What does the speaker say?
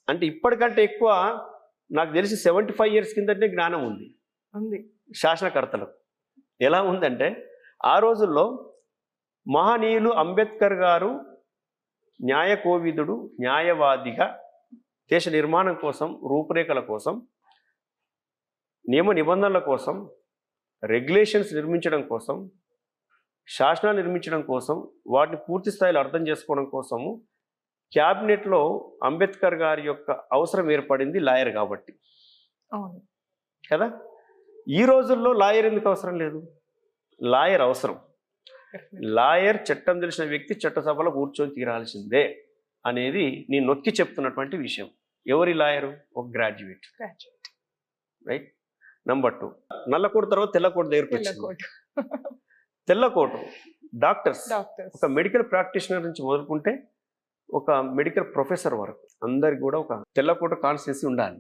అంటే ఇప్పటికంటే ఎక్కువ నాకు తెలిసి 75 ఇయర్స్ కిందటే జ్ఞానం ఉంది ఉంది. శాసనకర్తలకు. ఎలా ఉందంటే ఆ రోజుల్లో మహనీయులు అంబేద్కర్ గారు న్యాయకోవిదుడు, న్యాయవాదిగా దేశ నిర్మాణం కోసం, రూపురేఖల కోసం, నియమ నిబంధనల కోసం, రెగ్యులేషన్స్ నిర్మించడం కోసం, శాసనాలు నిర్మించడం కోసం, వాటిని పూర్తి స్థాయిలో అర్థం చేసుకోవడం కోసము క్యాబినెట్లో అంబేద్కర్ గారి యొక్క అవసరం ఏర్పడింది లాయర్ కాబట్టి అవును. కదా. ఈ రోజుల్లో లాయర్ ఎందుకు అవసరం లేదు? లాయర్ అవసరం. లాయర్ చట్టం తెలిసిన వ్యక్తి చట్టసభలో కూర్చొని తీరాల్సిందే అనేది నేను నొక్కి చెప్తున్నటువంటి విషయం. ఎవరి లాయరు? ఒక గ్రాడ్యుయేట్. రైట్. నంబర్ 2, నల్లకోటు తర్వాత తెల్లకోటు దగ్గరకు వచ్చింది. తెల్లకోటు డాక్టర్స్, ఒక మెడికల్ ప్రాక్టీషనర్ నుంచి మొదలుకుంటే ఒక మెడికల్ ప్రొఫెసర్ వరకు అందరికి కూడా ఒక తెల్లకోట కాన్స్టిట్యూన్సీ ఉండాలి.